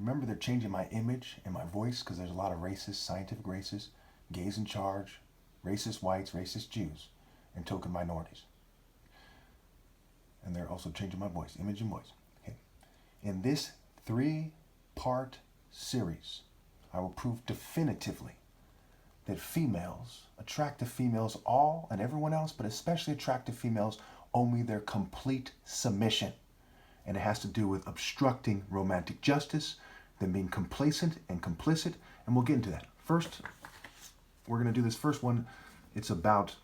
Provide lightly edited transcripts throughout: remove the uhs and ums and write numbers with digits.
remember they're changing my image and my voice because there's a lot of racist, scientific racists, gays in charge, racist whites, racist Jews, and token minorities. And they're also changing my voice, image and voice. Okay. In this 3-part series, I will prove definitively that females, attractive females, all and everyone else, but especially attractive females, owe me their complete submission. And it has to do with obstructing romantic justice, them being complacent and complicit, and we'll get into that. First, we're going to do this first one. It's about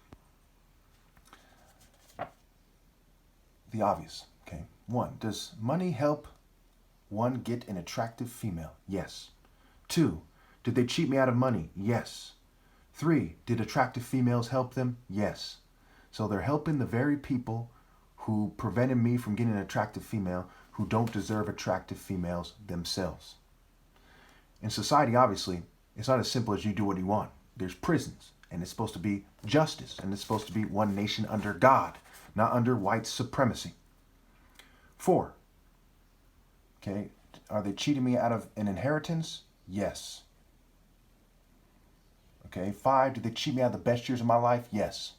the obvious. Okay. 1, does money help one get an attractive female? Yes. 2, did they cheat me out of money? Yes. 3, did attractive females help them? Yes. So they're helping the very people who prevented me from getting an attractive female, who don't deserve attractive females themselves. In society, obviously, it's not as simple as you do what you want. There's prisons, and it's supposed to be justice, and it's supposed to be one nation under God, not under white supremacy. 4, okay, are they cheating me out of an inheritance? Yes. Okay, 5, did they cheat me out of the best years of my life? Yes.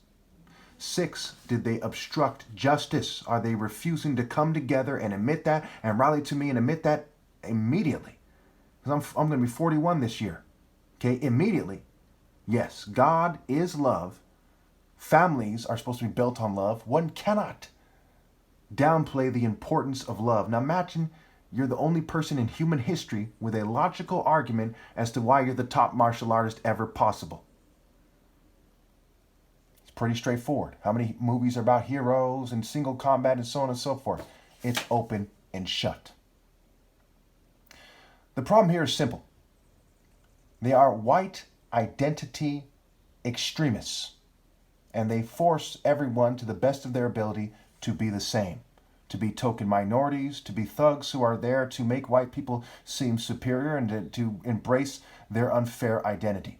6, did they obstruct justice? Are they refusing to come together and admit that and rally to me and admit that immediately? Because I'm going to be 41 this year. Okay, immediately. Yes, God is love. Families are supposed to be built on love. One cannot downplay the importance of love. Now imagine you're the only person in human history with a logical argument as to why you're the top martial artist ever possible. It's pretty straightforward. How many movies are about heroes and single combat and so on and so forth? It's open and shut. The problem here is simple. They are white identity extremists, and they force everyone to the best of their ability to be the same, to be token minorities, to be thugs who are there to make white people seem superior and to embrace their unfair identity.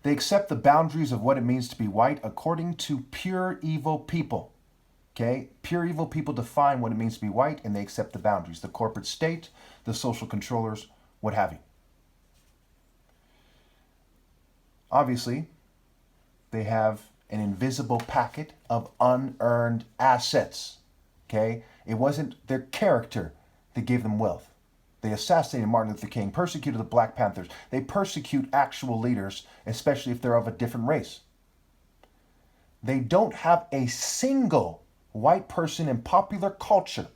They accept the boundaries of what it means to be white according to pure evil people. Okay? Pure evil people define what it means to be white, and they accept the boundaries. The corporate state, the social controllers, what have you. Obviously, they have an invisible packet of unearned assets. Okay? It wasn't their character that gave them wealth. They assassinated Martin Luther King, persecuted the Black Panthers. They persecute actual leaders, especially if they're of a different race. They don't have a single white person in popular culture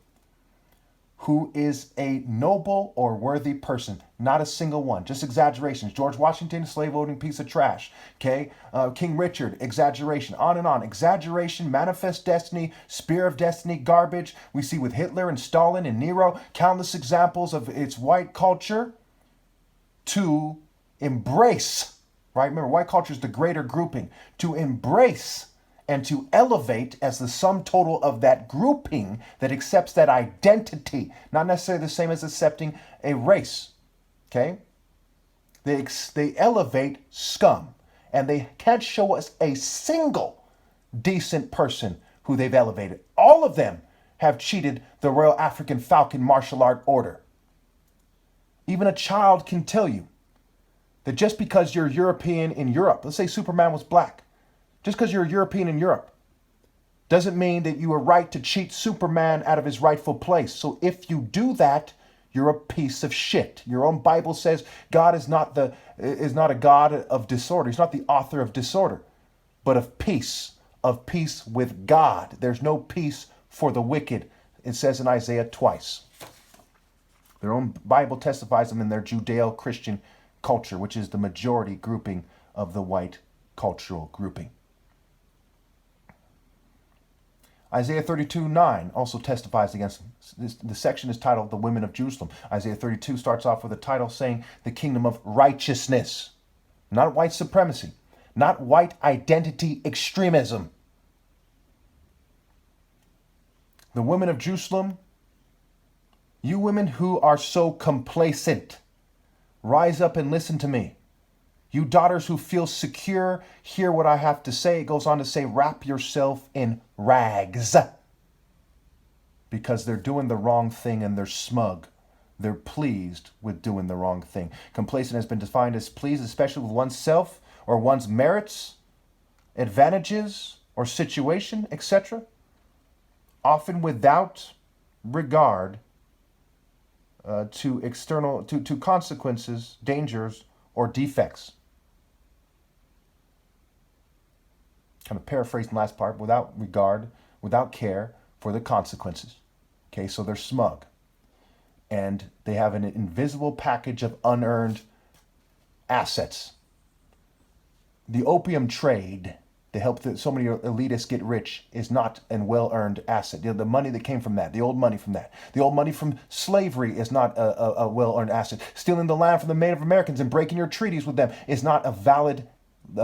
who is a noble or worthy person. Not a single one. Just exaggerations. George Washington, slave owning piece of trash. Okay? King Richard, exaggeration. On and on. Exaggeration, manifest destiny, spear of destiny, garbage. We see with Hitler and Stalin and Nero countless examples of its white culture to embrace, right? Remember, white culture is the greater grouping. To embrace and to elevate as the sum total of that grouping that accepts that identity, not necessarily the same as accepting a race. Okay? They elevate scum, and they can't show us a single decent person who they've elevated. All of them have cheated the Royal African Falcon Martial Art Order. Even a child can tell you that just because you're European in Europe, let's say Superman was black, just because you're a European in Europe doesn't mean that you are right to cheat Superman out of his rightful place. So if you do that, you're a piece of shit. Your own Bible says God is not a God of disorder. He's not the author of disorder, but of peace with God. There's no peace for the wicked. It says in Isaiah twice. Their own Bible testifies them in their Judeo-Christian culture, which is the majority grouping of the white cultural grouping. Isaiah 32:9 also testifies against this. The section is titled The Women of Jerusalem. Isaiah 32 starts off with a title saying the kingdom of righteousness, not white supremacy, not white identity extremism. The women of Jerusalem, you women who are so complacent, rise up and listen to me. You daughters who feel secure, hear what I have to say. It goes on to say, wrap yourself in rags. because they're doing the wrong thing and they're smug. They're pleased with doing the wrong thing. Complacent has been defined as pleased, especially with oneself or one's merits, advantages, or situation, etc., often without regard to external to consequences, dangers, or defects. Kind of paraphrasing the last part, without regard, without care for the consequences. Okay, so they're smug. And they have an invisible package of unearned assets. The opium trade, to help so many elitists get rich, is not a well-earned asset. The money that came from that, the old money from that, the old money from slavery is not a well-earned asset. Stealing the land from the Native Americans and breaking your treaties with them is not a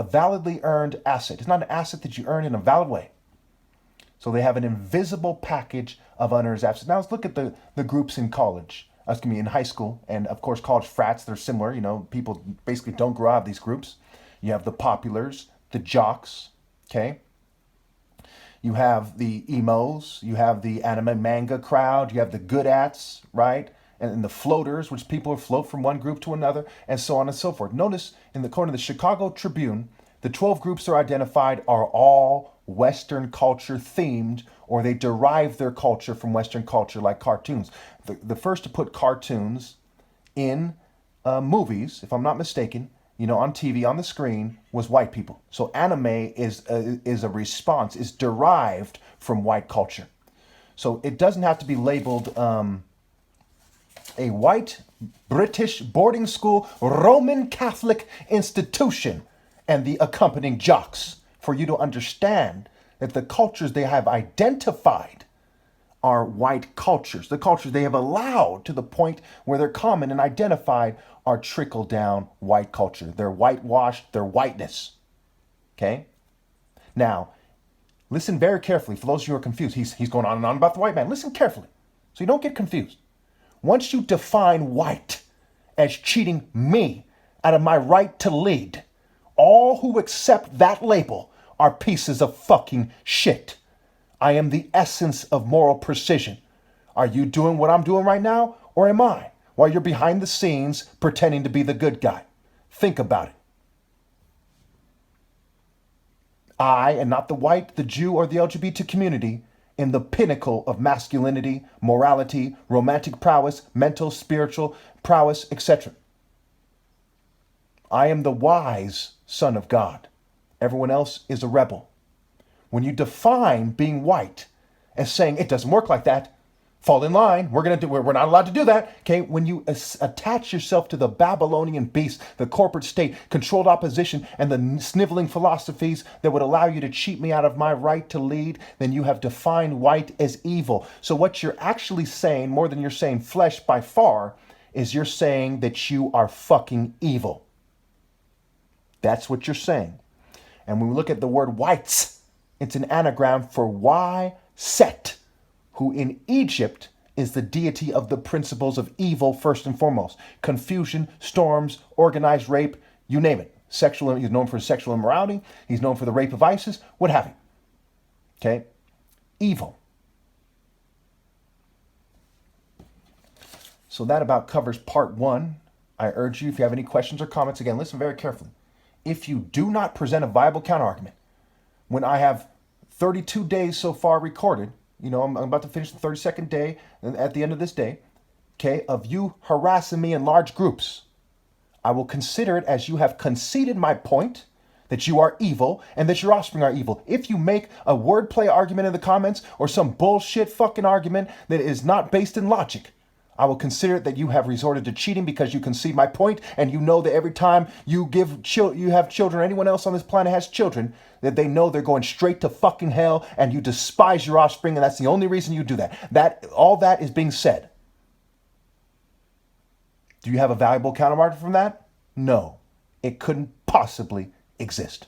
validly earned asset. It's not an asset that you earn in a valid way. So they have an invisible package of unearned assets. Now let's look at the groups in college. That's going to be in high school, and of course college frats, they're similar. You know, people basically don't grow out of these groups. You have the populars, the jocks, okay? You have the emos, you have the anime manga crowd, you have the good-ats, right? And the floaters, which people float from one group to another, and so on and so forth. Notice, according to the Chicago Tribune, the 12 groups that are identified are all Western culture themed, or they derive their culture from Western culture, like cartoons. The first to put cartoons in movies, if I'm not mistaken, on TV, on the screen, was white people. So anime is a response, is derived from white culture. So it doesn't have to be labeled a white British boarding school Roman Catholic institution and the accompanying jocks for you to understand that the cultures they have identified are white cultures. The cultures they have allowed to the point where they're common and identified are trickle-down white culture. They're whitewashed, their whiteness. Okay? Now, listen very carefully. For those of you who are confused, he's going on and on about the white man. Listen carefully so you don't get confused. Once you define white as cheating me out of my right to lead, all who accept that label are pieces of fucking shit. I am the essence of moral precision. Are you doing what I'm doing right now, or am I? While you're behind the scenes pretending to be the good guy. Think about it. I, and not the white, the Jew, or the LGBT community, in the pinnacle of masculinity, morality, romantic prowess, mental, spiritual prowess, etc. I am the wise son of God. Everyone else is a rebel. When you define being white as saying it doesn't work like that, fall in line, we're not allowed to do that. Okay, when you attach yourself to the Babylonian beast, the corporate state, controlled opposition, and the sniveling philosophies that would allow you to cheat me out of my right to lead, then you have defined white as evil. So what you're actually saying, more than you're saying flesh by far, is you're saying that you are fucking evil. That's what you're saying. And when we look at the word whites, it's an anagram for Y Set, who in Egypt is the deity of the principles of evil first and foremost. Confusion, storms, organized rape, you name it. He's known for sexual immorality. He's known for the rape of Isis, what have you. Okay? Evil. So that about covers part one. I urge you, if you have any questions or comments, again, listen very carefully. If you do not present a viable counterargument, when I have 32 days so far recorded, I'm about to finish the 32nd day at the end of this day, okay, of you harassing me in large groups, I will consider it as you have conceded my point that you are evil and that your offspring are evil. If you make a wordplay argument in the comments or some bullshit fucking argument that is not based in logic, I will consider it that you have resorted to cheating because you concede my point, and you know that every time you have children, or anyone else on this planet has children, that they know they're going straight to fucking hell, and you despise your offspring, and that's the only reason you do that. All that is being said. Do you have a valuable counterargument from that? No, it couldn't possibly exist.